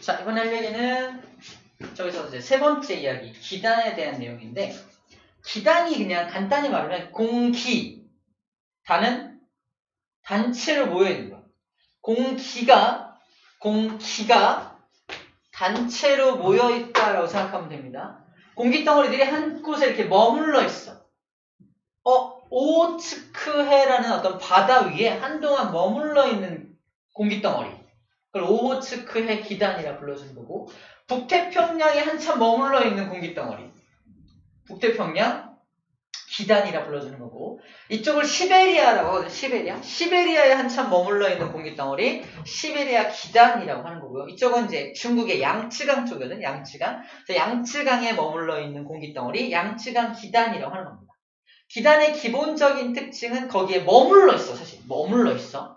자, 이번 할 얘기는 저기서 이제 세 번째 이야기, 기단에 대한 내용인데, 기단이 그냥 간단히 말하면 공기, 단은 단체로 모여있는 거야. 공기가 단체로 모여있다라고 생각하면 됩니다. 공기 덩어리들이 한 곳에 이렇게 머물러 있어. 오호츠크해라는 어떤 바다 위에 한동안 머물러 있는 공기 덩어리. 그걸 오호츠크해 기단이라 불러주는 거고, 북태평양에 한참 머물러 있는 공기 덩어리. 북태평양 기단이라 불러주는 거고, 이쪽을 시베리아라고 하거든요. 시베리아에 한참 머물러 있는 공기 덩어리, 시베리아 기단이라고 하는 거고요. 이쪽은 이제 중국의 양쯔강 쪽이거든, 양쯔강. 그래서 양쯔강에 머물러 있는 공기 덩어리, 양쯔강 기단이라고 하는 겁니다. 기단의 기본적인 특징은 거기에 머물러 있어, 사실. 머물러 있어.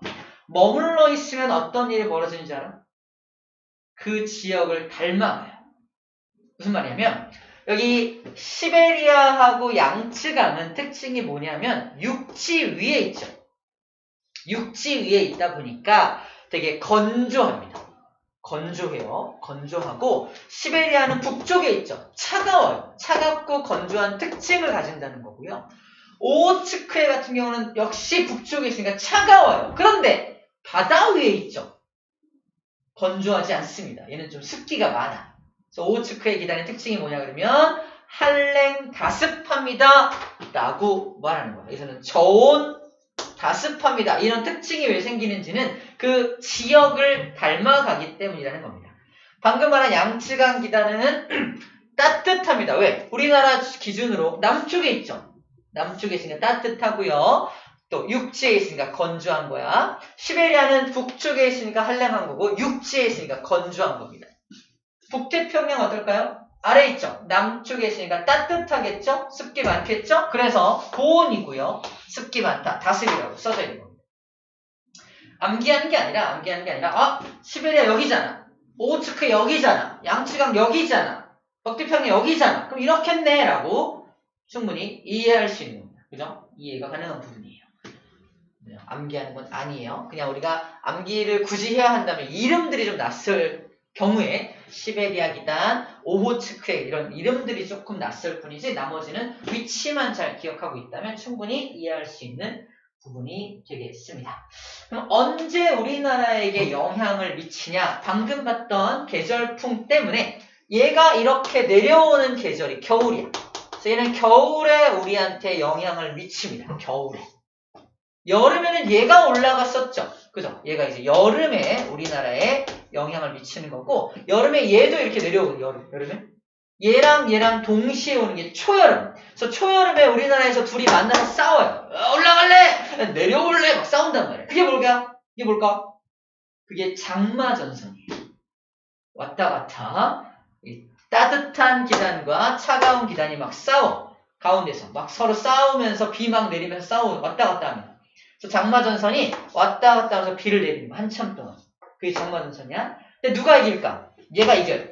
머물러 있으면 어떤 일이 벌어지는지 알아? 그 지역을 닮아가요. 무슨 말이냐면, 여기 시베리아하고 양쯔강은 특징이 뭐냐면 육지 위에 있죠. 육지 위에 있다 보니까 되게 건조합니다. 건조해요. 건조하고, 시베리아는 북쪽에 있죠. 차가워요. 차갑고 건조한 특징을 가진다는 거고요. 오호츠크해 같은 경우는 역시 북쪽에 있으니까 차가워요. 그런데 바다 위에 있죠. 건조하지 않습니다. 얘는 좀 습기가 많아. 그래서 오호츠크해 기단의 특징이 뭐냐 그러면 한랭 다습합니다 라고 말하는 거예요. 여기서는 저온 다습합니다. 이런 특징이 왜 생기는지는 그 지역을 닮아가기 때문이라는 겁니다. 방금 말한 양쯔강 기단은 따뜻합니다. 왜? 우리나라 기준으로 남쪽에 있죠. 남쪽에 있으니까 따뜻하고요. 또 육지에 있으니까 건조한 거야. 시베리아는 북쪽에 있으니까 한량한 거고 육지에 있으니까 건조한 겁니다. 북태평양 어떨까요? 아래 있죠. 남쪽에 있으니까 따뜻하겠죠? 습기 많겠죠? 그래서 고온이고요. 습기 많다. 다습이라고 써져 있는 겁니다. 암기하는 게 아니라 시베리아 여기잖아. 오호츠크 여기잖아. 양쯔강 여기잖아. 북태평양 여기잖아. 그럼 이렇겠네 라고 충분히 이해할 수 있는 겁니다. 그죠? 이해가 가능한 부분이에요. 암기하는 건 아니에요. 그냥 우리가 암기를 굳이 해야 한다면 이름들이 좀 낯설 경우에 시베리아 기단, 오호츠크해 이런 이름들이 조금 낯설 뿐이지 나머지는 위치만 잘 기억하고 있다면 충분히 이해할 수 있는 부분이 되겠습니다. 그럼 언제 우리나라에게 영향을 미치냐? 방금 봤던 계절풍 때문에 얘가 이렇게 내려오는 계절이 겨울이야. 그래서 얘는 겨울에 우리한테 영향을 미칩니다. 겨울에. 여름에는 얘가 올라갔었죠. 그죠? 얘가 이제 여름에 우리나라에 영향을 미치는 거고, 여름에 얘도 이렇게 내려오고, 여름에? 얘랑 동시에 오는 게 초여름. 그래서 초여름에 우리나라에서 둘이 만나서 싸워요. 올라갈래? 내려올래? 막 싸운단 말이에요. 그게 뭘까? 그게 장마전선이에요. 왔다 갔다. 따뜻한 기단과 차가운 기단이 막 싸워. 가운데서. 막 서로 싸우면서 비 막 내리면서 싸우고 왔다 갔다 합니다. 그래서 장마전선이 왔다 갔다 하면서 비를 내리는 거 한참 동안. 그게 장마전선이야. 근데 누가 이길까? 얘가 이겨요.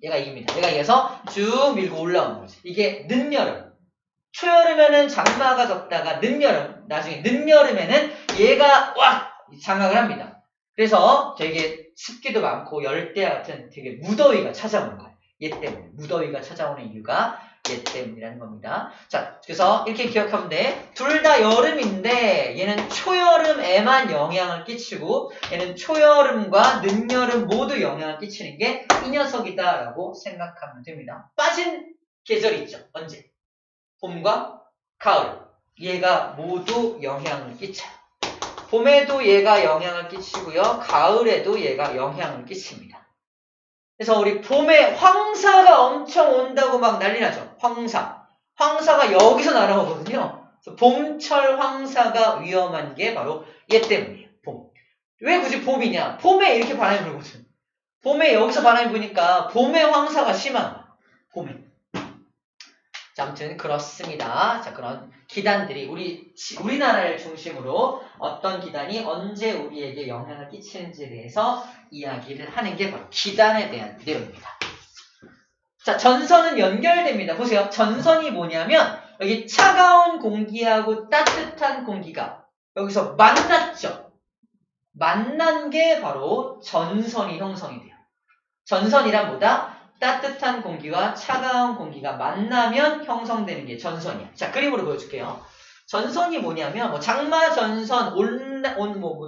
얘가 이깁니다. 얘가 이겨서 쭉 밀고 올라오는 거지. 이게 늦여름. 초여름에는 장마가 졌다가 나중에 늦여름에는 얘가 장악을 합니다. 그래서 되게 습기도 많고 열대야 같은 되게 무더위가 찾아오는 거예요. 얘 때문에. 무더위가 찾아오는 이유가 얘 때문이라는 겁니다. 자, 그래서 이렇게 기억하면 돼. 둘 다 여름인데 얘는 초여름에만 영향을 끼치고 얘는 초여름과 늦여름 모두 영향을 끼치는 게 이 녀석이다라고 생각하면 됩니다. 빠진 계절이 있죠. 언제? 봄과 가을. 얘가 모두 영향을 끼쳐요. 봄에도 얘가 영향을 끼치고요. 가을에도 얘가 영향을 끼칩니다. 그래서 우리 봄에 황사가 엄청 온다고 막 난리 나죠. 황사가 여기서 날아오거든요. 그래서 봄철 황사가 위험한 게 바로 얘 때문이에요. 봄. 왜 굳이 봄이냐? 봄에 이렇게 바람이 불거든. 봄에 여기서 바람이 부니까 봄에 황사가 심한 거야. 봄에. 자, 아무튼 그렇습니다. 자, 그런 기단들이 우리나라를 중심으로 어떤 기단이 언제 우리에게 영향을 끼치는지에 대해서 이야기를 하는 게 바로 기단에 대한 내용입니다. 자, 전선은 연결됩니다. 보세요. 전선이 뭐냐면 여기 차가운 공기하고 따뜻한 공기가 여기서 만났죠. 만난 게 바로 전선이 형성이 돼요. 전선이란 뭐다? 따뜻한 공기와 차가운 공기가 만나면 형성되는 게 전선이야. 자, 그림으로 보여줄게요. 전선이 뭐냐면 뭐 장마 전선,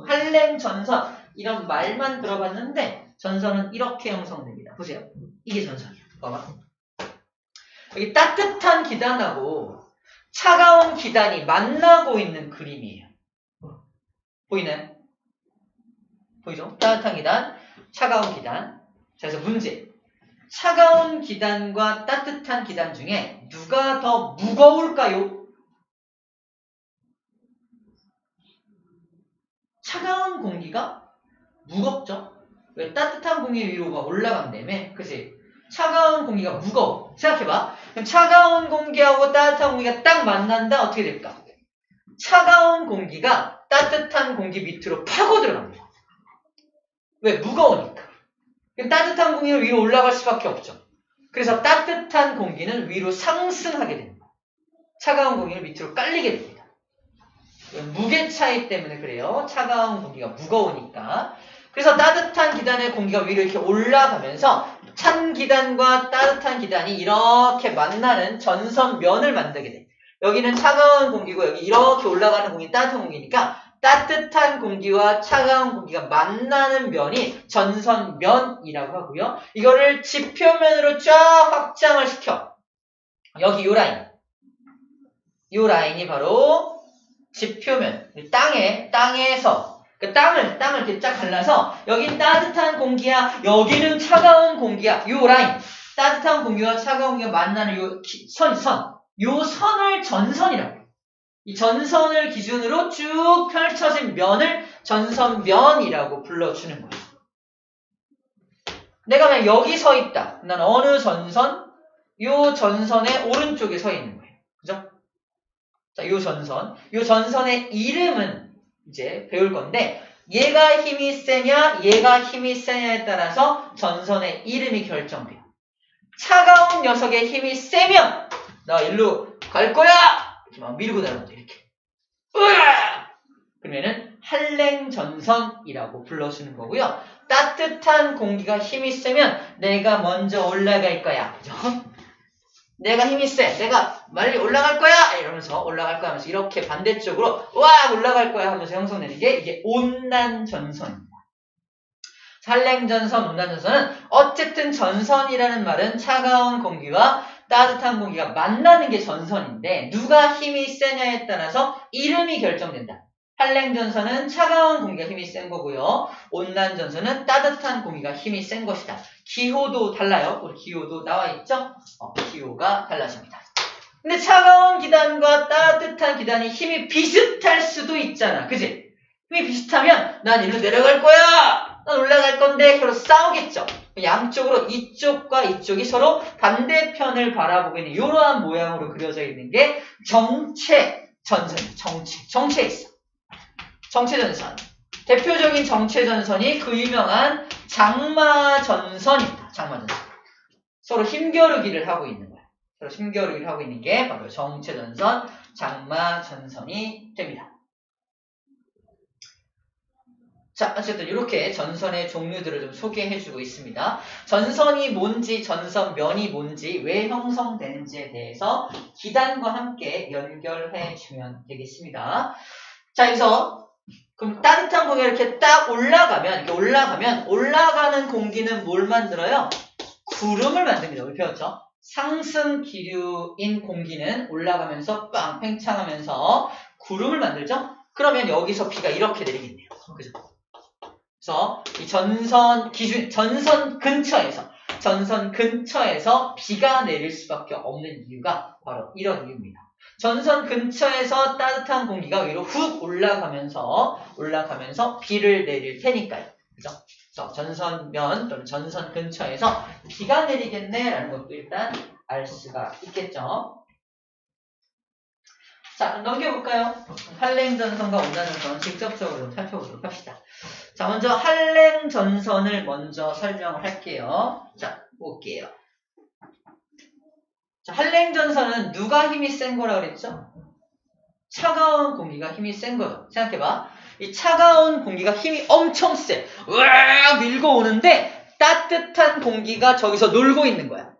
한랭 전선 이런 말만 들어봤는데 전선은 이렇게 형성됩니다. 보세요. 이게 전선이야. 봐봐. 여기 따뜻한 기단하고 차가운 기단이 만나고 있는 그림이에요. 보이나요? 보이죠? 따뜻한 기단, 차가운 기단. 자, 그래서 문제. 차가운 기단과 따뜻한 기단 중에 누가 더 무거울까요? 차가운 공기가 무겁죠? 왜? 따뜻한 공기 위로 막 올라간다며? 그치? 차가운 공기가 무거워. 생각해봐. 그럼 차가운 공기하고 따뜻한 공기가 딱 만난다? 어떻게 될까? 차가운 공기가 따뜻한 공기 밑으로 파고 들어갑니다. 왜? 무거우니까. 그럼 따뜻한 공기는 위로 올라갈 수밖에 없죠. 그래서 따뜻한 공기는 위로 상승하게 됩니다. 차가운 공기는 밑으로 깔리게 됩니다. 무게 차이 때문에 그래요. 차가운 공기가 무거우니까. 그래서 따뜻한 기단의 공기가 위로 이렇게 올라가면서 찬 기단과 따뜻한 기단이 이렇게 만나는 전선면을 만들게 돼. 여기는 차가운 공기고 여기 이렇게 올라가는 공기 따뜻한 공기니까 따뜻한 공기와 차가운 공기가 만나는 면이 전선면이라고 하고요. 이거를 지표면으로 쫙 확장을 시켜. 여기 요 라인. 요 라인이 바로 지표면. 땅에서 그 땅을 이렇게 쫙 갈라서 여긴 따뜻한 공기야. 여기는 차가운 공기야. 요 라인. 따뜻한 공기와 차가운 공기가 만나는 요 요 선을 전선이라고 해요. 이 전선을 기준으로 쭉 펼쳐진 면을 전선면이라고 불러주는 거예요. 내가 만약 여기 서 있다. 난 어느 전선? 요 전선의 오른쪽에 서 있는 거예요. 그죠? 자, 요 전선의 이름은 이제 배울 건데 얘가 힘이 세냐, 얘가 힘이 세냐에 따라서 전선의 이름이 결정돼요. 차가운 녀석의 힘이 세면 나 일로 갈 거야! 이렇게 막 밀고 나가는데 이렇게. 으아! 그러면은 한랭전선이라고 불러주는 거고요. 따뜻한 공기가 힘이 세면 내가 먼저 올라갈 거야. 그죠? 내가 힘이 세. 내가 빨리 올라갈 거야! 이러면서 올라갈 거야 하면서 이렇게 반대쪽으로 와! 올라갈 거야 하면서 형성되는 게 이게 온난전선입니다. 한랭전선, 온난전선은 어쨌든 전선이라는 말은 차가운 공기와 따뜻한 공기가 만나는 게 전선인데 누가 힘이 세냐에 따라서 이름이 결정된다. 한랭전선은 차가운 공기가 힘이 센 거고요. 온난전선은 따뜻한 공기가 힘이 센 것이다. 기호도 달라요. 우리 기호도 나와 있죠? 기호가 달라집니다. 근데 차가운 기단과 따뜻한 기단이 힘이 비슷할 수도 있잖아. 그지? 힘이 비슷하면 난 일로 내려갈 거야! 난 올라갈 건데 서로 싸우겠죠. 양쪽으로 이쪽과 이쪽이 서로 반대편을 바라보고 있는 이러한 모양으로 그려져 있는 게 정체전선이에요. 정체에 있어. 정체전선. 대표적인 정체전선이 그 유명한 장마전선입니다. 장마전선. 서로 힘겨루기를 하고 있는 거예요. 서로 힘겨루기를 하고 있는 게 바로 정체전선, 장마전선이 됩니다. 자, 어쨌든 이렇게 전선의 종류들을 좀 소개해주고 있습니다. 전선이 뭔지, 전선면이 뭔지, 왜 형성되는지에 대해서 기단과 함께 연결해주면 되겠습니다. 자, 여기서 그럼 따뜻한 공기가 이렇게 딱 올라가면 올라가는 공기는 뭘 만들어요? 구름을 만듭니다. 우리 배웠죠? 상승 기류인 공기는 올라가면서 빵 팽창하면서 구름을 만들죠? 그러면 여기서 비가 이렇게 내리겠네요. 그죠? 그래서 이 전선 근처에서 비가 내릴 수밖에 없는 이유가 바로 이런 이유입니다. 전선 근처에서 따뜻한 공기가 위로 훅 올라가면서 비를 내릴 테니까요. 그죠? 그래서 전선면 또는 전선 근처에서 비가 내리겠네라는 것도 일단 알 수가 있겠죠. 자, 넘겨볼까요? 한랭전선과 온난전선 직접적으로 살펴보도록 합시다. 자, 먼저 한랭전선을 먼저 설명을 할게요. 자, 볼게요. 자, 한랭전선은 누가 힘이 센 거라 그랬죠? 차가운 공기가 힘이 센 거예요. 생각해봐. 이 차가운 공기가 힘이 엄청 세. 으악 밀고 오는데 따뜻한 공기가 저기서 놀고 있는 거야.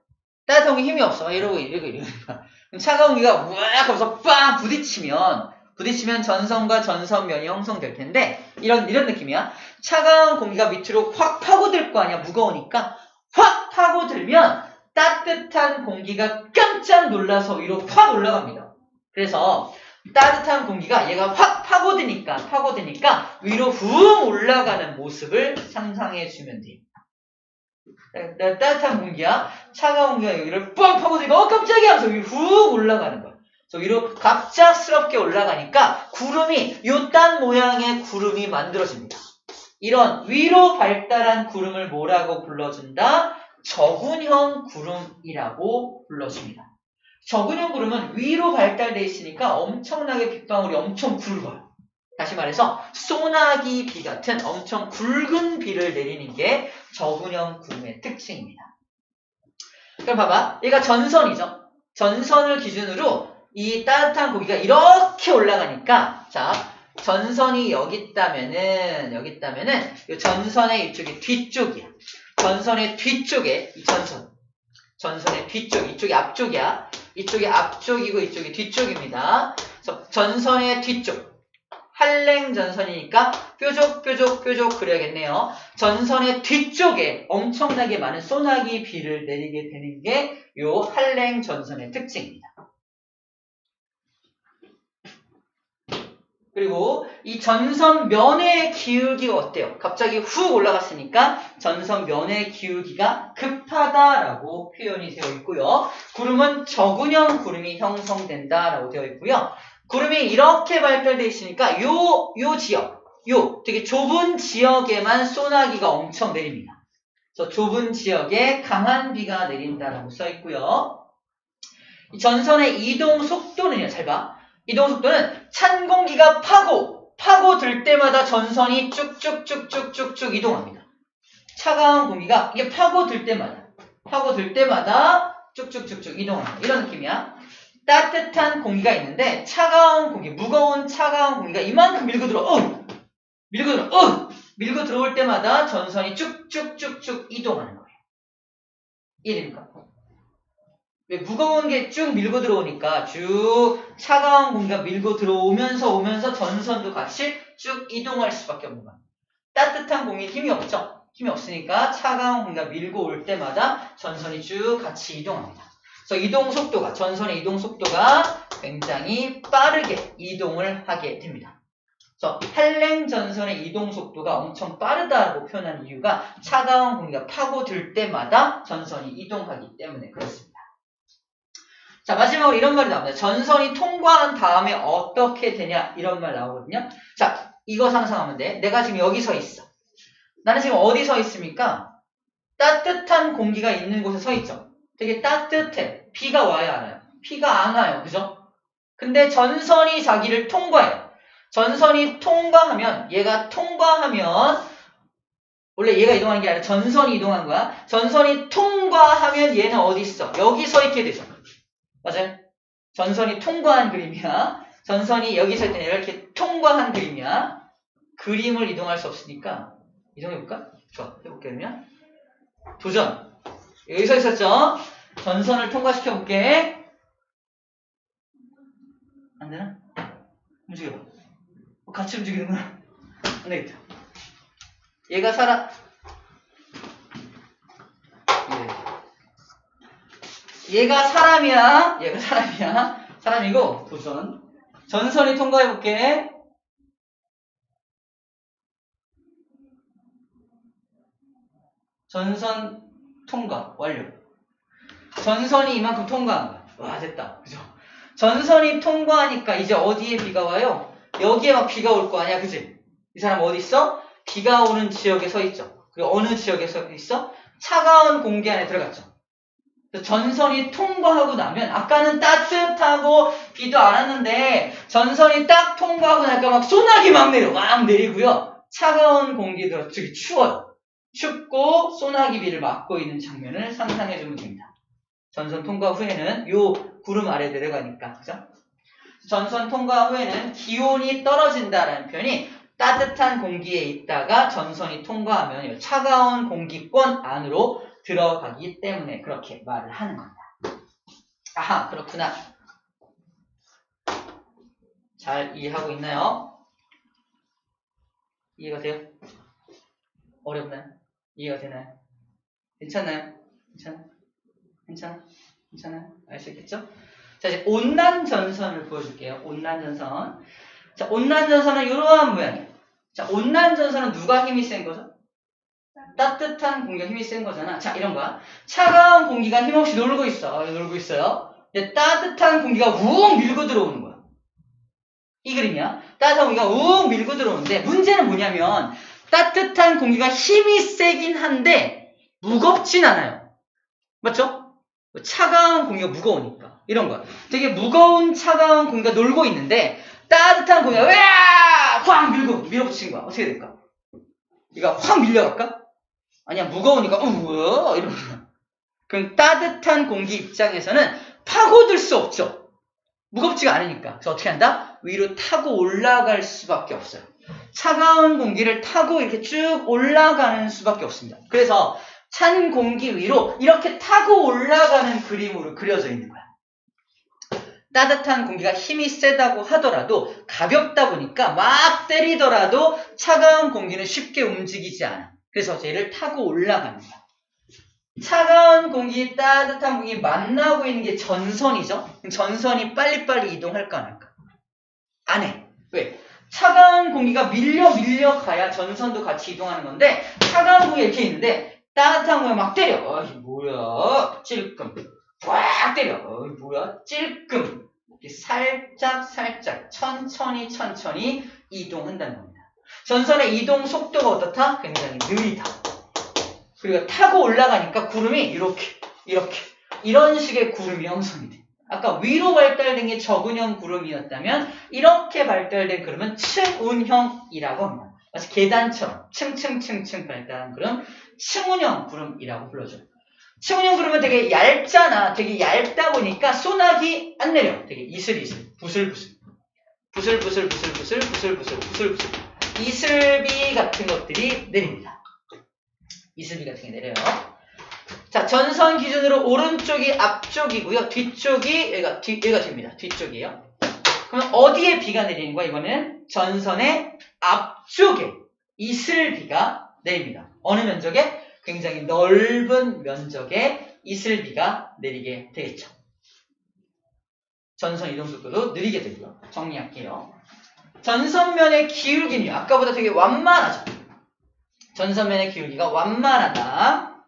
따뜻한 공기 힘이 없어. 이러고. 그럼 차가운 공기가 우악 하면서 빵 부딪히면 전선과 전선면이 형성될 텐데, 이런 느낌이야. 차가운 공기가 밑으로 확 파고들 거 아니야. 무거우니까. 확 파고들면 따뜻한 공기가 깜짝 놀라서 위로 확 올라갑니다. 그래서 따뜻한 공기가 얘가 확 파고드니까 위로 훅 올라가는 모습을 상상해 주면 돼요. 따뜻한 공기야, 차가운 공기가 여기를 뻥 파고드니까 깜짝이야 하면서 위로 훅 올라가는 거야. 그래서 위로 갑작스럽게 올라가니까 구름이 요딴 모양의 구름이 만들어집니다. 이런 위로 발달한 구름을 뭐라고 불러준다? 저군형 구름이라고 불러줍니다. 저군형 구름은 위로 발달되어 있으니까 엄청나게 빗방울이 엄청 굵어요. 다시 말해서 소나기 비 같은 엄청 굵은 비를 내리는 게 저군형 구름의 특징입니다. 그럼 봐봐. 얘가 전선이죠. 전선을 기준으로 이 따뜻한 공기가 이렇게 올라가니까, 자, 전선이 여기 있다면은 이 전선의 이쪽이 뒤쪽이야. 전선의 뒤쪽에 이 전선의 뒤쪽, 이쪽이 앞쪽이야. 이쪽이 앞쪽이고 이쪽이 뒤쪽입니다. 그래서 전선의 뒤쪽, 한랭 전선이니까 뾰족 그려야겠네요. 전선의 뒤쪽에 엄청나게 많은 소나기 비를 내리게 되는 게 요 한랭 전선의 특징입니다. 그리고 이 전선 면의 기울기가 어때요? 갑자기 훅 올라갔으니까 전선 면의 기울기가 급하다라고 표현이 되어 있고요. 구름은 저군형 구름이 형성된다라고 되어 있고요. 구름이 이렇게 발달되어 있으니까 요 지역, 되게 좁은 지역에만 소나기가 엄청 내립니다. 그래서 좁은 지역에 강한 비가 내린다라고 써 있고요. 이 전선의 이동 속도는요, 잘 봐. 이동 속도는 찬 공기가 파고들 때마다 전선이 쭉쭉쭉쭉쭉쭉 이동합니다. 차가운 공기가 이게 파고들 때마다 쭉쭉쭉쭉 이동합니다. 이런 느낌이야. 따뜻한 공기가 있는데 무거운 차가운 공기가 이만큼 밀고 들어올 때마다 전선이 쭉쭉쭉쭉 이동하는 거예요. 이해됩니까? 왜 무거운 게 쭉 밀고 들어오니까 쭉 차가운 공기가 밀고 들어오면서 전선도 같이 쭉 이동할 수밖에 없는 거야. 따뜻한 공기에 힘이 없죠? 힘이 없으니까 차가운 공기가 밀고 올 때마다 전선이 쭉 같이 이동합니다. 그래서 전선의 이동 속도가 굉장히 빠르게 이동을 하게 됩니다. 그래서 한랭 전선의 이동 속도가 엄청 빠르다고 표현하는 이유가 차가운 공기가 파고들 때마다 전선이 이동하기 때문에 그렇습니다. 자, 마지막으로 이런 말이 나옵니다. 전선이 통과한 다음에 어떻게 되냐, 이런 말 나오거든요. 자, 이거 상상하면 돼. 내가 지금 여기 서 있어. 나는 지금 어디 서 있습니까? 따뜻한 공기가 있는 곳에 서 있죠. 되게 따뜻해. 비가 와요, 안 와요? 비가 안 와요. 그죠? 근데 전선이 자기를 통과해요. 전선이 통과하면, 원래 얘가 이동하는 게 아니라 전선이 이동한 거야. 전선이 통과하면 얘는 어디 있어? 여기 서 있게 되죠. 맞아요? 전선이 통과한 그림이야. 전선이 여기 서 있을 때 이렇게 통과한 그림이야. 그림을 이동할 수 없으니까 이동해볼까? 좋아, 해볼게. 그러면 도전. 여기 서 있었죠? 전선을 통과시켜볼게. 안 되나? 움직여봐. 같이 움직이는구나. 안 되겠다. 얘가 얘가 사람이야. 사람이고, 도전. 전선이 통과해볼게. 전선 통과. 완료. 전선이 이만큼 통과한 거야. 와, 됐다. 그죠? 전선이 통과하니까 이제 어디에 비가 와요? 여기에 막 비가 올 거 아니야. 그지? 이 사람 어디 있어? 비가 오는 지역에 서 있죠. 그리고 어느 지역에 서 있어? 차가운 공기 안에 들어갔죠. 전선이 통과하고 나면 아까는 따뜻하고 비도 안 왔는데 전선이 딱 통과하고 나니까 막 소나기 막 내리고요. 차가운 공기도 되게 추워요. 춥고 소나기 비를 맞고 있는 장면을 상상해주면 됩니다. 전선 통과 후에는 요 구름 아래 내려가니까, 그죠? 전선 통과 후에는 기온이 떨어진다라는 표현이 따뜻한 공기에 있다가 전선이 통과하면 차가운 공기권 안으로 들어가기 때문에 그렇게 말을 하는 겁니다. 아하, 그렇구나. 잘 이해하고 있나요? 이해가 돼요? 어렵나요? 이해가 되나요? 괜찮나요? 괜찮아요? 알 수 있겠죠? 자, 이제 온난 전선을 보여줄게요. 온난 전선. 자, 온난 전선은 이러한 모양이에요. 자, 온난 전선은 누가 힘이 센 거죠? 따뜻한 공기가 힘이 센 거잖아. 자, 이런 거야. 차가운 공기가 힘없이 놀고 있어요. 근데 따뜻한 공기가 우웅 밀고 들어오는 거야. 이 그림이야. 따뜻한 공기가 우웅 밀고 들어오는데 문제는 뭐냐면 따뜻한 공기가 힘이 세긴 한데 무겁진 않아요. 맞죠? 차가운 공기가 무거우니까. 이런 거야. 되게 무거운 차가운 공기가 놀고 있는데 따뜻한 공기가 확 밀어붙인 거야. 어떻게 될까? 이거 확 밀려갈까? 아니야, 무거우니까 뭐야? 이러는 거야. 그럼 따뜻한 공기 입장에서는 파고들 수 없죠. 무겁지가 않으니까. 그래서 어떻게 한다? 위로 타고 올라갈 수밖에 없어요. 차가운 공기를 타고 이렇게 쭉 올라가는 수밖에 없습니다. 그래서 찬 공기 위로 이렇게 타고 올라가는 그림으로 그려져 있는 거야. 따뜻한 공기가 힘이 세다고 하더라도 가볍다 보니까 막 때리더라도 차가운 공기는 쉽게 움직이지 않아. 그래서 쟤를 타고 올라가는 거야. 차가운 공기, 따뜻한 공기 만나고 있는 게 전선이죠. 전선이 빨리빨리 이동할까 안 할까? 안 해. 왜? 차가운 공기가 밀려가야 전선도 같이 이동하는 건데 차가운 공기가 이렇게 있는데 따뜻한 공기가 막 때려. 뭐야? 찔끔. 꽉 때려. 뭐야? 찔끔. 이렇게 살짝 천천히 이동한다는 겁니다. 전선의 이동 속도가 어떻다? 굉장히 느리다. 그리고 타고 올라가니까 구름이 이렇게 이런 식의 구름이 형성이 돼. 아까 위로 발달된 게 저근형 구름이었다면 이렇게 발달된 구름은 층운형이라고 합니다. 마치 계단처럼 층층 발달한 구름, 층운형 구름이라고 불러줘요. 층운형 구름은 되게 얇잖아. 되게 얇다 보니까 소나기 안 내려. 되게 이슬이슬, 부슬부슬. 이슬비 같은 것들이 내립니다. 이슬비 같은 게 내려요. 자, 전선 기준으로 오른쪽이 앞쪽이고요. 뒤쪽이 얘가 됩니다. 뒤쪽이에요. 그럼 어디에 비가 내리는 거야? 이거는 전선의 앞쪽에 이슬비가 내립니다. 어느 면적에? 굉장히 넓은 면적에 이슬비가 내리게 되겠죠. 전선 이동 속도도 느리게 되고요. 정리할게요. 전선면의 기울기는요. 아까보다 되게 완만하죠. 전선면의 기울기가 완만하다.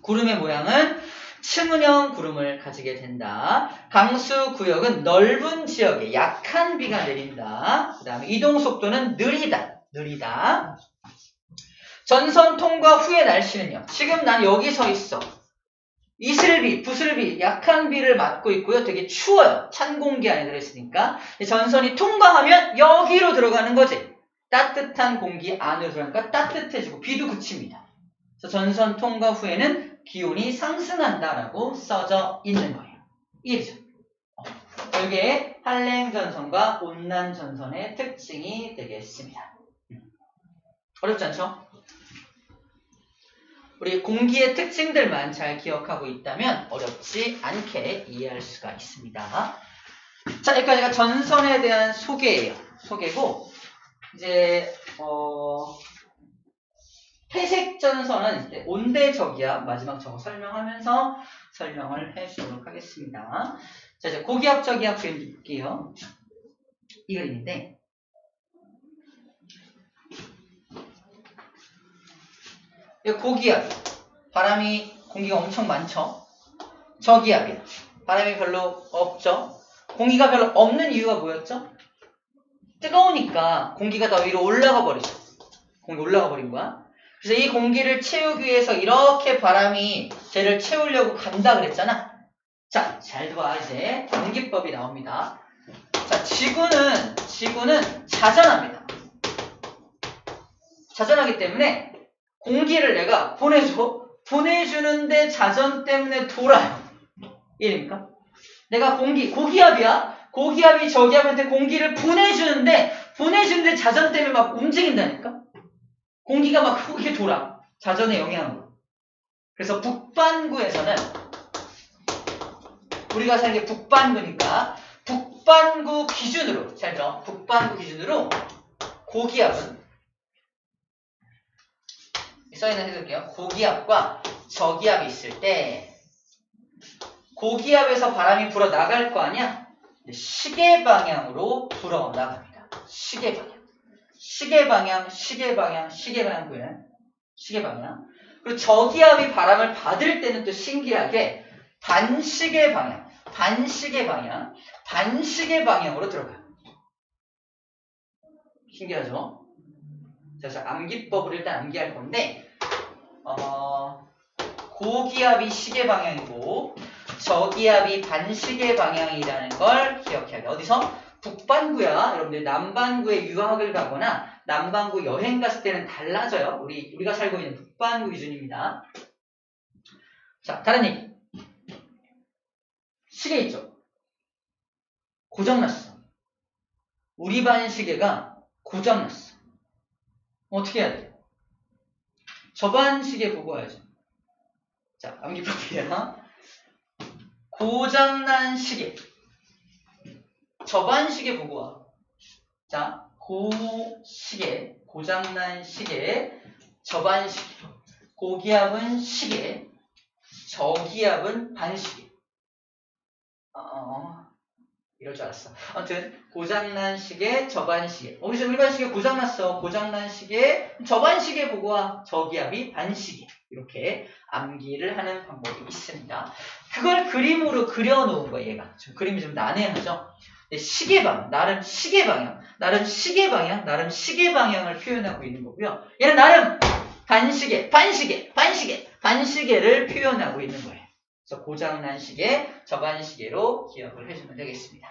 구름의 모양은 층운형 구름을 가지게 된다. 강수 구역은 넓은 지역에 약한 비가 내린다. 그 다음에 이동 속도는 느리다. 전선 통과 후의 날씨는요. 지금 난 여기 서 있어. 이슬비, 부슬비, 약한 비를 맞고 있고요. 되게 추워요. 찬 공기 안에 들어있으니까. 전선이 통과하면 여기로 들어가는 거지. 따뜻한 공기 안으로 들어가니까 따뜻해지고 비도 그칩니다. 그래서 전선 통과 후에는 기온이 상승한다라고 써져 있는 거예요. 이해죠? 이게 한랭전선과 온난전선의 특징이 되겠습니다. 어렵지 않죠? 우리 공기의 특징들만 잘 기억하고 있다면 어렵지 않게 이해할 수가 있습니다. 자, 여기까지가 전선에 대한 소개예요. 소개고 이제 회색 전선은 이제 온대저기압 마지막 저거 설명하면서 설명을 해주도록 하겠습니다. 자, 이제 고기압 저기압 그림 볼게요. 이 그림인데 고기압, 바람이 공기가 엄청 많죠. 저기압이야. 바람이 별로 없죠. 공기가 별로 없는 이유가 뭐였죠? 뜨거우니까 공기가 다 위로 올라가 버리죠. 공기 올라가 버린 거야. 그래서 이 공기를 채우기 위해서 이렇게 바람이 쟤를 채우려고 간다 그랬잖아. 자, 잘 봐. 이제 전기법이 나옵니다. 자, 지구는 자전합니다. 자전하기 때문에 공기를 내가 보내주는데 자전 때문에 돌아요. 이해됩니까? 내가 고기압이야. 고기압이 저기압한테 공기를 보내주는데 보내주는데 자전 때문에 막 움직인다니까? 공기가 막 크게 돌아. 자전의 영향으로. 그래서 북반구에서는 우리가 살게 북반구니까 북반구 기준으로 잘 들어. 북반구 기준으로 고기압은 써있는 해줄게요. 고기압과 저기압이 있을 때 고기압에서 바람이 불어 나갈 거 아니야? 시계 방향으로 불어 나갑니다. 시계 방향. 시계 방향, 시계 방향, 시계 방향 보이나요? 시계 방향. 그리고 저기압이 바람을 받을 때는 또 신기하게 반시계 방향, 반시계 방향, 반시계 방향으로 들어가요. 신기하죠? 그래서 암기법을 일단 암기할 건데 고기압이 시계 방향이고 저기압이 반시계 방향이라는 걸 기억해야 돼. 어디서? 북반구야. 여러분들 남반구에 유학을 가거나 남반구 여행 갔을 때는 달라져요. 우리가 살고 있는 북반구 기준입니다. 자, 다른 얘기. 시계 있죠? 고장났어. 우리 반 시계가 고장났어. 어떻게 해야 돼? 저 반 시계 보고 와야죠. 자, 암기법이야. 고장난 시계. 저 반 시계 보고 와. 자, 고시계, 고장난 시계, 저반 시계. 고기압은 시계, 저기압은 반시계. 이럴 줄 알았어. 아무튼 고장난 시계, 저반 시계. 여기서 일반 시계 고장났어. 고장난 시계, 저반 시계 보고 와. 저기압이 반시계. 이렇게 암기를 하는 방법이 있습니다. 그걸 그림으로 그려놓은 거예요. 얘가 좀 그림이 좀 난해하죠. 시계방, 나름 시계방향, 나름 시계방향, 나름 시계방향을 표현하고 있는 거고요. 얘는 나름 반시계, 반시계, 반시계, 반시계를 표현하고 있는 거예요. 그래서 고장난 시계, 저반시계로 기억을 해주면 되겠습니다.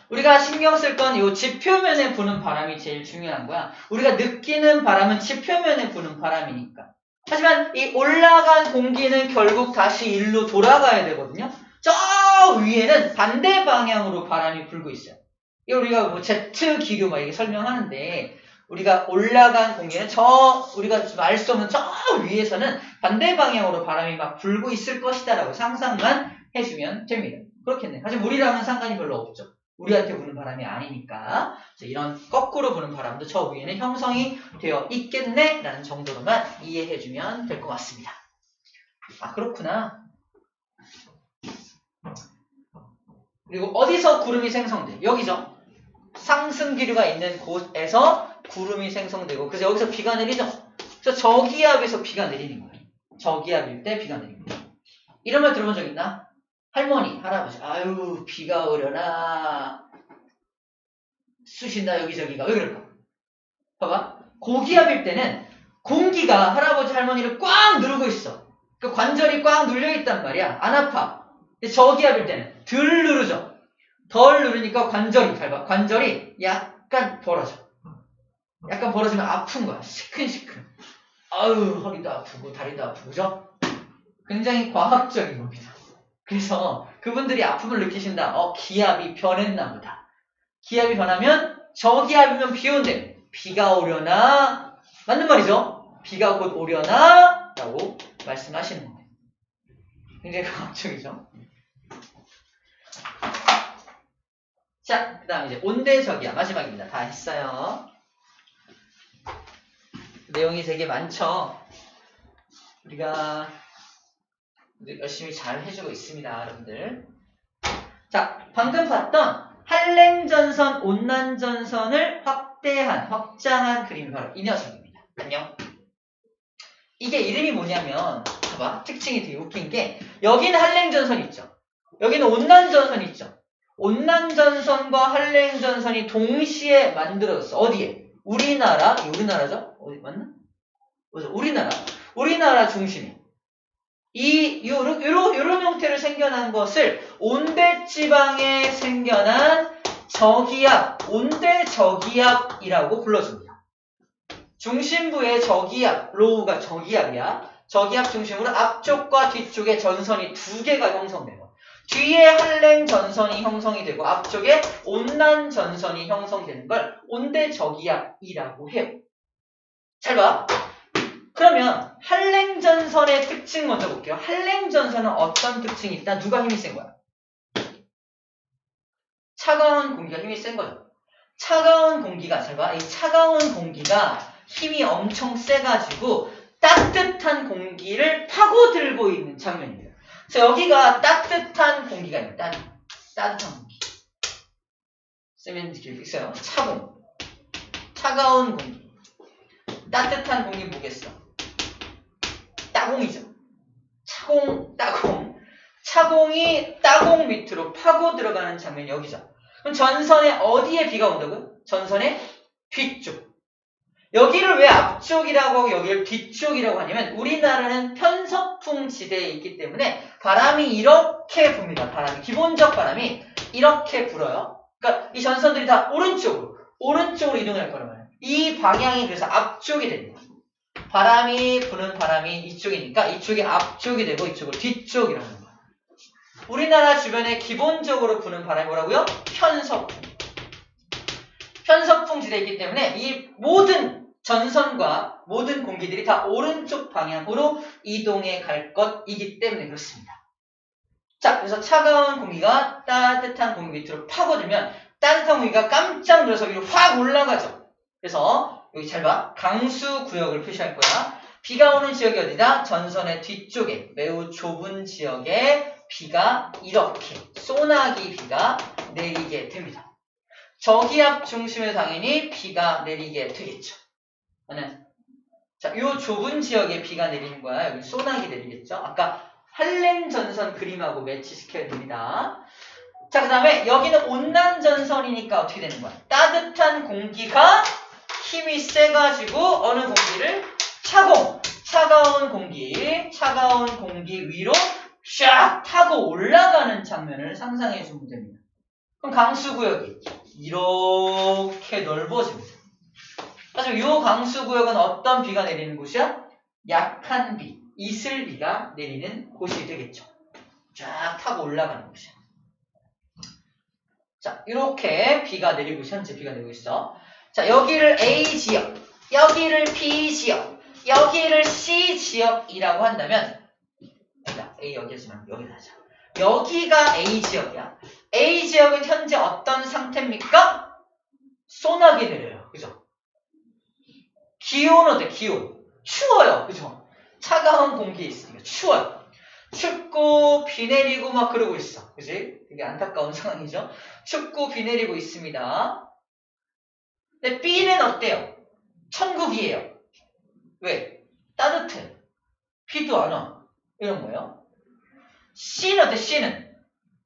우리가 신경 쓸 건 이 지표면에 부는 바람이 제일 중요한 거야. 우리가 느끼는 바람은 지표면에 부는 바람이니까. 하지만 이 올라간 공기는 결국 다시 일로 돌아가야 되거든요. 저 위에는 반대 방향으로 바람이 불고 있어요. 이 우리가 뭐 제트 기류 막 이렇게 설명하는데 우리가 올라간 공기는 우리가 알 수 없는 저 위에서는 반대 방향으로 바람이 막 불고 있을 것이다라고 상상만 해주면 됩니다. 그렇겠네. 하지만 우리랑은 상관이 별로 없죠. 우리한테 부는 바람이 아니니까 이런 거꾸로 부는 바람도 저 위에는 형성이 되어 있겠네 라는 정도로만 이해해주면 될 것 같습니다. 아 그렇구나. 그리고 어디서 구름이 생성돼? 여기죠. 상승 기류가 있는 곳에서 구름이 생성되고 그래서 여기서 비가 내리죠. 그래서 저기압에서 비가 내리는 거예요. 저기압일 때 비가 내리는 거예요. 이런 말 들어본 적 있나? 할머니, 할아버지 아유 비가 오려나 쑤신다 여기저기가 왜 그럴까? 봐봐. 고기압일 때는 공기가 할아버지 할머니를 꽉 누르고 있어. 그 관절이 꽉 눌려있단 말이야. 안 아파. 근데 저기압일 때는 덜 누르죠. 덜 누르니까 관절이 약간 벌어져. 약간 벌어지면 아픈 거야. 시큰시큰. 아유 허리도 아프고 다리도 아프고 그죠? 굉장히 과학적인 겁니다. 그래서 그분들이 아픔을 느끼신다. 기압이 변했나 보다. 기압이 변하면 저기압이면 비 온대. 비가 오려나 맞는 말이죠. 비가 곧 오려나 라고 말씀하시는 거예요. 굉장히 과학적이죠. 자, 그 다음 이제 온대저기압 마지막입니다. 다 했어요. 내용이 되게 많죠. 우리가 열심히 잘 해주고 있습니다, 여러분들. 자, 방금 봤던 한랭전선, 온난전선을 확장한 그림이 바로 이 녀석입니다. 안녕. 이게 이름이 뭐냐면, 봐봐, 특징이 되게 웃긴 게 여기는 한랭전선 있죠. 여기는 온난전선 있죠. 온난전선과 한랭전선이 동시에 만들어졌어. 어디에? 우리나라죠? 어디 맞나? 맞아, 우리나라 중심에. 요런 형태로 생겨난 것을 온대지방에 생겨난 저기압, 온대저기압이라고 불러줍니다. 중심부의 저기압, 로우가 저기압이야. 저기압 중심으로 앞쪽과 뒤쪽에 전선이 두 개가 형성돼요. 뒤에 한랭전선이 형성이 되고 앞쪽에 온난전선이 형성되는 걸 온대저기압이라고 해요. 잘 봐. 그러면 한랭전선의 특징 먼저 볼게요. 한랭전선은 어떤 특징이 있다? 누가 힘이 센 거야? 차가운 공기가 힘이 센 거죠. 차가운 공기가, 잘 봐. 이 차가운 공기가 힘이 엄청 세가지고 따뜻한 공기를 파고들고 있는 장면입니다. 그래서 여기가 따뜻한 공기가 있는 따뜻한 공기. 쓰면 길게 써요. 차공. 차가운 공기. 따뜻한 공기 뭐겠어? 따공이죠. 차공, 따공. 차공이 따공 밑으로 파고 들어가는 장면이 여기죠. 그럼 전선의 어디에 비가 온다고요? 전선의 뒤쪽. 여기를 왜 앞쪽이라고 하고 여기를 뒤쪽이라고 하냐면 우리나라는 편서풍 지대에 있기 때문에 바람이 이렇게 붑니다. 바람이 기본적 바람이 이렇게 불어요. 그러니까 이 전선들이 다 오른쪽으로 이동을 할 거란 말이에요. 이 방향이 그래서 앞쪽이 됩니다. 바람이 부는 바람이 이쪽이니까 이쪽이 앞쪽이 되고 이쪽은 뒤쪽이라는 거예요. 우리나라 주변에 기본적으로 부는 바람이 뭐라고요? 편서풍. 편서풍 지대에 있기 때문에 이 모든 전선과 모든 공기들이 다 오른쪽 방향으로 이동해 갈 것이기 때문에 그렇습니다. 자, 그래서 차가운 공기가 따뜻한 공기 밑으로 파고들면 따뜻한 공기가 깜짝 놀라서 위로 확 올라가죠. 그래서 여기 잘 봐. 강수 구역을 표시할 거야. 비가 오는 지역이 어디다? 전선의 뒤쪽에 매우 좁은 지역에 비가 이렇게 소나기 비가 내리게 됩니다. 저기압 중심에 당연히 비가 내리게 되겠죠. 자, 요 좁은 지역에 비가 내리는 거야. 여기 소나기 내리겠죠. 아까 한랭전선 그림하고 매치시켜야 됩니다. 자, 그 다음에 여기는 온난전선이니까 어떻게 되는 거야? 따뜻한 공기가 힘이 세가지고 어느 공기를? 차가운 공기 위로 샥 타고 올라가는 장면을 상상해 주면 됩니다. 그럼 강수구역이 이렇게 넓어집니다. 그래서 이 강수구역은 어떤 비가 내리는 곳이야? 약한 비, 이슬비가 내리는 곳이 되겠죠. 쫙 타고 올라가는 곳이야. 자, 이렇게 비가 내리고 현재 비가 내리고 있어. 자, 여기를 A 지역, 여기를 B 지역, 여기를 C 지역이라고 한다면, A 여기지만 여기다 하자. 여기가 A 지역이야. A 지역은 현재 어떤 상태입니까? 소나기 내려요. 그죠? 기온 어때? 기온. 추워요. 그죠? 차가운 공기에 있으니까 추워요. 춥고 비 내리고 막 그러고 있어. 그지? 되게 안타까운 상황이죠. 춥고 비 내리고 있습니다. 근데 B는 어때요? 천국이에요. 왜? 따뜻해. 비도 안 와. 이런 거예요. C는 어때? C는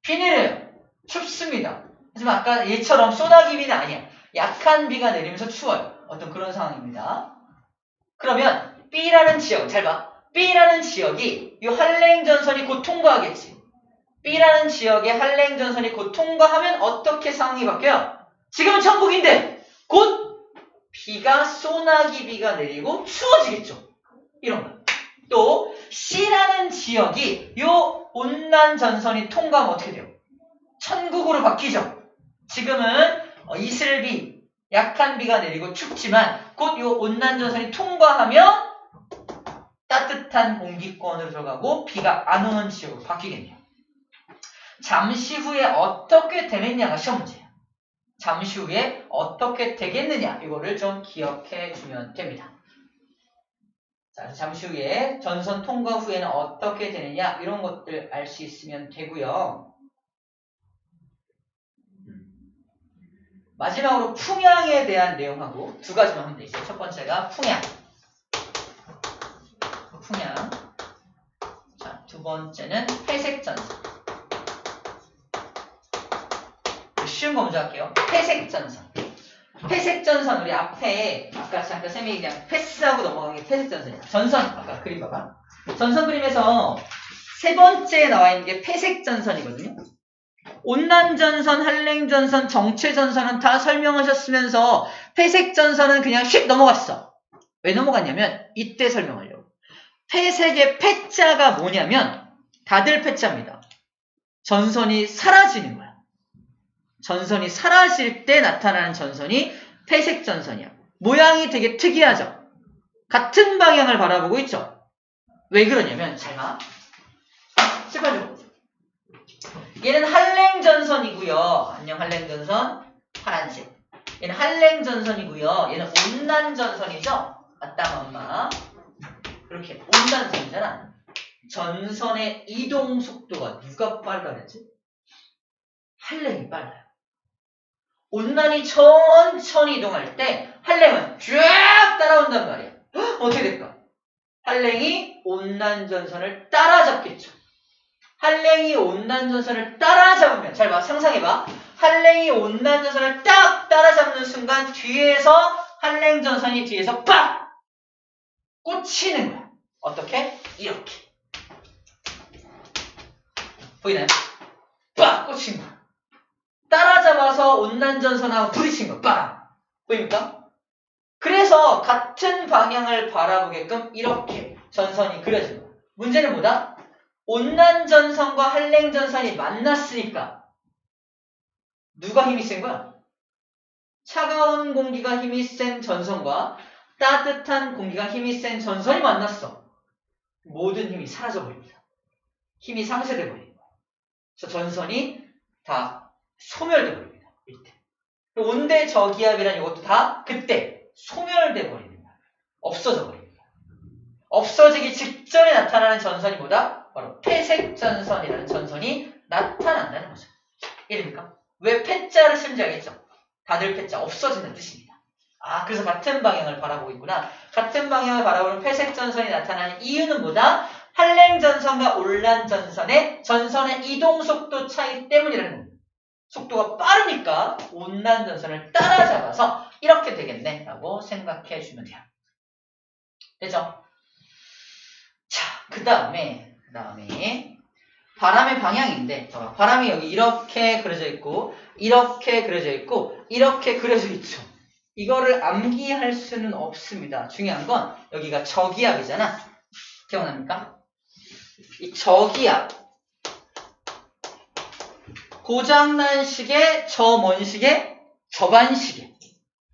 비 내려요. 춥습니다. 하지만 아까 얘처럼 소나기 비는 아니야. 약한 비가 내리면서 추워요. 어떤 그런 상황입니다. 그러면 B라는 지역, 잘 봐. B라는 지역이 이 한랭전선이 곧 통과하겠지. B라는 지역의 한랭전선이 곧 통과하면 어떻게 상황이 바뀌어요? 지금은 천국인데 곧 비가 소나기 비가 내리고 추워지겠죠. 이런 거. 또 C라는 지역이 이 온난전선이 통과하면 어떻게 돼요? 천국으로 바뀌죠. 지금은 이슬비, 약한 비가 내리고 춥지만 곧 이 온난전선이 통과하면 따뜻한 공기권으로 들어가고 비가 안 오는 지역으로 바뀌겠네요. 잠시 후에 어떻게 되느냐가 시험 문제예요. 잠시 후에 어떻게 되겠느냐 이거를 좀 기억해 주면 됩니다. 자, 잠시 후에 전선 통과 후에는 어떻게 되느냐 이런 것들 알 수 있으면 되고요. 마지막으로 풍향에 대한 내용하고 두 가지만 하면 되죠. 첫 번째가 풍향. 자, 두 번째는 회색전선. 쉬운 거 먼저 할게요. 회색전선. 회색전선 우리 앞에 아까 잠깐 쌤이 그냥 패스하고 넘어간 게 회색전선이야. 전선 아까 그림 봐봐. 전선 그림에서 세 번째에 나와 있는 게 회색전선이거든요. 온난전선, 한랭전선, 정체전선은 다 설명하셨으면서 회색전선은 그냥 휙 넘어갔어. 왜 넘어갔냐면 이때 설명하려고. 회색의 패자가 뭐냐면 다들 패자입니다. 전선이 사라지는 거야. 전선이 사라질 때 나타나는 전선이 회색 전선이야. 모양이 되게 특이하죠? 같은 방향을 바라보고 있죠? 왜 그러냐면, 잘 봐. 18조. 얘는 한랭전선이고요. 안녕 한랭전선. 파란색. 얘는 한랭전선이고요. 얘는 온난전선이죠? 맞다, 엄마. 이렇게 온난전선이잖아. 전선의 이동 속도가 누가 빨라야지? 한랭이 빨라요. 온난이 천천히 이동할 때 한랭은 쫙 따라온단 말이야. 어떻게 될까? 한랭이 온난전선을 따라잡겠죠. 한랭이 온난전선을 따라잡으면, 잘 봐, 상상해봐. 한랭이 온난전선을 딱 따라잡는 순간 뒤에서 한랭전선이 뒤에서 빡! 꽂히는 거야. 어떻게? 이렇게. 보이나요? 빡! 꽂힌 거야. 따라잡아서 온난전선하고 부딪힌 거. 빡! 보입니까? 그래서 같은 방향을 바라보게끔 이렇게 전선이 그려진 거야. 문제는 뭐다? 온난전선과 한랭전선이 만났으니까 누가 힘이 센 거야? 차가운 공기가 힘이 센 전선과 따뜻한 공기가 힘이 센 전선이 만났어. 모든 힘이 사라져버립니다. 힘이 상쇄돼 버립니다. 그래서 전선이 다 소멸돼 버립니다. 이때. 온대 저기압이라는 이것도 다 그때 소멸돼 버립니다. 없어져 버립니다. 없어지기 직전에 나타나는 전선이 뭐다? 바로 회색 전선이라는 전선이 나타난다는 거죠. 이해됩니까? 왜 패자를 쓰는지 알겠죠? 다들 패자 없어지는 뜻입니다. 아, 그래서 같은 방향을 바라보고 있구나. 같은 방향을 바라보는 회색 전선이 나타나는 이유는 뭐다? 한랭전선과 온난전선의 전선의 이동 속도 차이 때문이라는 겁니다. 속도가 빠르니까 온난전선을 따라잡아서 이렇게 되겠네 라고 생각해 주면 돼요. 됐죠? 자, 그 다음에 바람의 방향인데, 바람이 여기 이렇게 그려져 있고 이렇게 그려져 있고 이렇게 그려져 있죠. 이거를 암기할 수는 없습니다. 중요한 건 여기가 저기압이잖아. 기억납니까? 이 저기압, 고장난 시계, 저먼 시계, 저반 시계.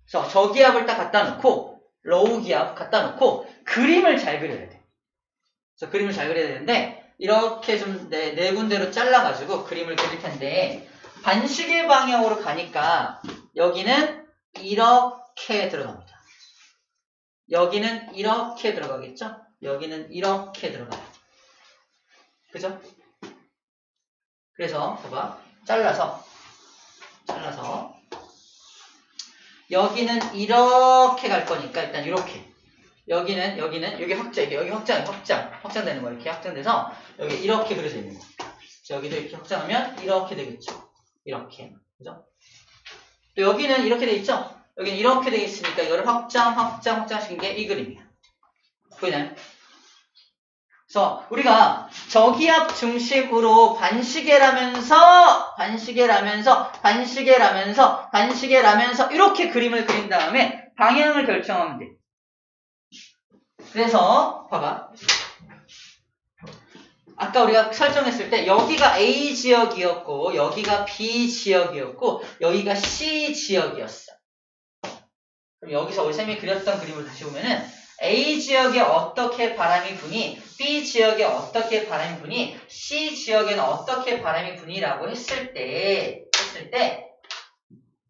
그래서 저기압을 딱 갖다 놓고 로우 기압 갖다 놓고 그림을 잘 그려야 돼. 그래서 그림을 잘 그려야 되는데 이렇게 좀 네 군데로 잘라가지고 그림을 그릴 텐데, 반시계 방향으로 가니까 여기는 이렇게 들어갑니다. 여기는 이렇게 들어가겠죠? 여기는 이렇게 들어가요. 그죠? 그래서 봐봐, 잘라서 여기는 이렇게 갈 거니까 일단 이렇게, 여기는 여기 확장되는 거야. 이렇게 확장돼서 여기 이렇게 그려져 있는 거. 여기도 이렇게 확장하면 이렇게 되겠죠. 이렇게, 그죠? 또 여기는 이렇게 돼 있죠. 여기는 이렇게 돼 있으니까 이거를 확장시킨 게 이 그림이야. 보이나요? 그래서 우리가 저기압 중심으로 반시계라면서 이렇게 그림을 그린 다음에 방향을 결정하면 돼. 그래서 봐봐, 아까 우리가 설정했을 때 여기가 A 지역이었고 여기가 B 지역이었고 여기가 C 지역이었어. 그럼 여기서 우리 쌤이 그렸던 그림을 다시 보면은 A 지역에 어떻게 바람이 부니, B 지역에 어떻게 바람이 부니, C 지역에는 어떻게 바람이 부니라고 했을 때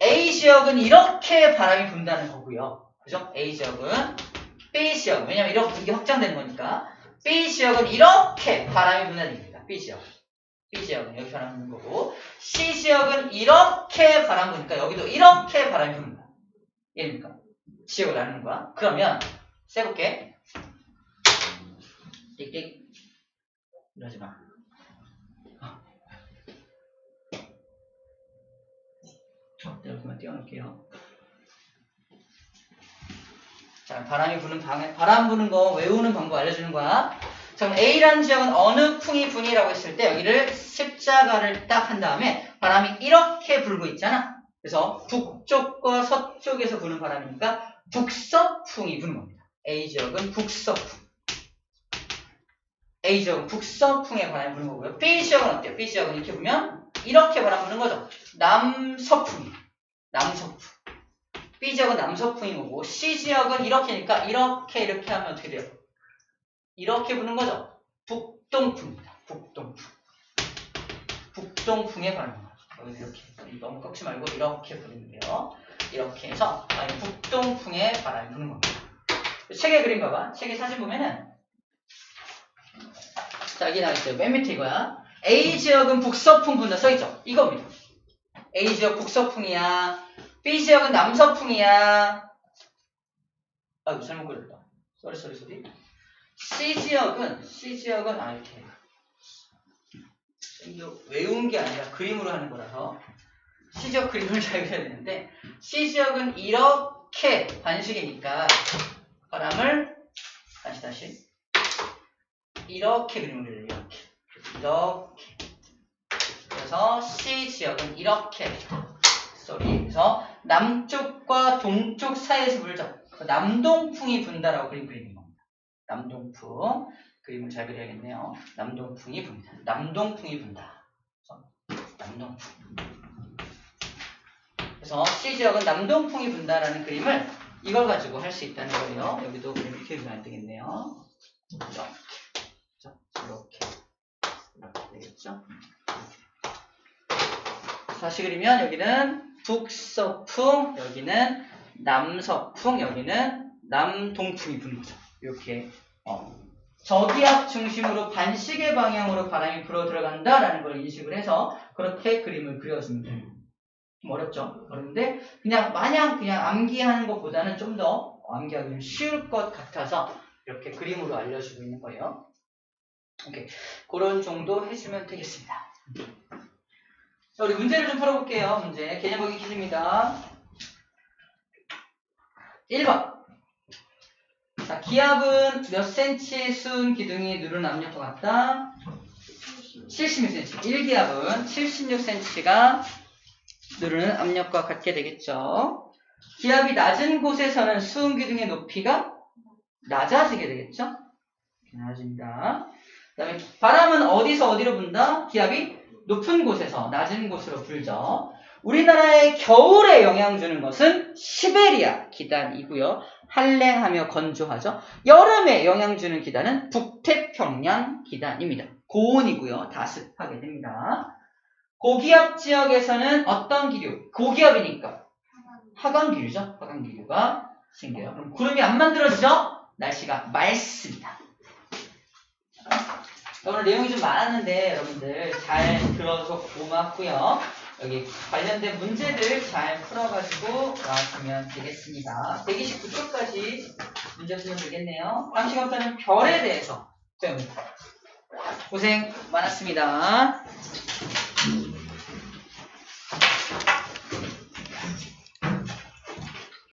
A 지역은 이렇게 바람이 분다는 거고요. 그죠? A 지역은, B 지역, 왜냐면 이게 확장되는 거니까 B 지역은 이렇게 바람이 분다는 얘기입니다. B 지역은 여기 바람이 부는 거고, C 지역은 이렇게 바람 부니까 여기도 이렇게 바람이 부는 거야. 이해됩니까? 지역을 나누는 거야. 그러면 세볼게. 띡띡. 이러지 마. 여기만 띄워놓을게요. 자, 바람이 부는 바람 부는 거 외우는 방법 알려주는 거야. 자, 그럼 A라는 지역은 어느 풍이 부니라고 했을 때 여기를 십자가를 딱 한 다음에 바람이 이렇게 불고 있잖아. 그래서 북쪽과 서쪽에서 부는 바람이니까 북서풍이 부는 겁니다. A 지역은 북서풍. A 지역은 북서풍에 바람이 부는 거고요. B 지역은 어때요? B 지역은 이렇게 보면 이렇게 바람 부는 거죠. 남서풍이. 남서풍. B 지역은 남서풍이 오고 C 지역은 이렇게니까 이렇게 하면 어떻게 돼요? 이렇게 부는 거죠. 북동풍입니다. 북동풍. 북동풍의 바람입니다. 여기서 이렇게 너무 꺾지 말고 이렇게 부르는데요. 이렇게 해서 북동풍의 바람이 부는 겁니다. 책의 그림 봐봐. 책의 사진 보면은 자, 여기 나와있어요. 맨 밑에 이거야. A 지역은 북서풍 분다 써있죠. 이겁니다. A 지역 북서풍이야. B 지역은 남서풍이야. 아이고 잘못 그렸다. 쏘리. C 지역은 이렇게 이거 외운 게 아니라 그림으로 하는 거라서 C 지역 그림을 잘 그려야 되는데 C 지역은 이렇게 반식이니까 바람을 다시 이렇게 그림을 그려요. 이렇게 그래서 C 지역은 이렇게 그래서 남쪽과 동쪽 사이에서 불죠. 남동풍이 분다라고 그림 그리는 겁니다. 남동풍 그림을 잘 그려야겠네요. 남동풍이 분다. 남동풍이 분다. 남동풍. 그래서 C 지역은 남동풍이 분다라는 그림을 이걸 가지고 할 수 있다는 거예요. 여기도 그림 이렇게 그리면 안 되겠네요. 이렇게 되겠죠? 다시 그리면 여기는 북서풍, 여기는 남서풍, 여기는 남동풍이 부는 거죠. 이렇게 저기압 중심으로 반시계 방향으로 바람이 불어 들어간다라는 걸 인식을 해서 그렇게 그림을 그려주면 돼요. 좀 어렵죠? 어려운데 마냥 그냥 암기하는 것보다는 좀 더 암기하기 좀 쉬울 것 같아서 이렇게 그림으로 알려주고 있는 거예요. 오케이. 그런 정도 해주면 되겠습니다. 자, 우리 문제를 좀 풀어볼게요. 문제. 개념 보기 퀴즈입니다. 1번. 자, 기압은 몇 cm의 수은 기둥이 누르는 압력과 같다? 76cm. 1기압은 76cm가 누르는 압력과 같게 되겠죠. 기압이 낮은 곳에서는 수은 기둥의 높이가 낮아지게 되겠죠. 낮아집니다. 그 다음에 바람은 어디서 어디로 분다? 기압이 높은 곳에서 낮은 곳으로 불죠. 우리나라에 겨울에 영향 주는 것은 시베리아 기단이고요. 한랭하며 건조하죠. 여름에 영향 주는 기단은 북태평양 기단입니다. 고온이고요. 다습하게 됩니다. 고기압 지역에서는 어떤 기류? 고기압이니까 하강기류죠. 하강기류가 생겨요. 그럼 구름이 안 만들어지죠? 날씨가 맑습니다. 오늘 내용이 좀 많았는데 여러분들 잘 들어서 고맙고요. 여기 관련된 문제들 잘 풀어가지고 나왔으면 되겠습니다. 129쪽까지 문제 풀면 되겠네요. 다음 시간부터는 별에 대해서 배웁니다. 고생 많았습니다.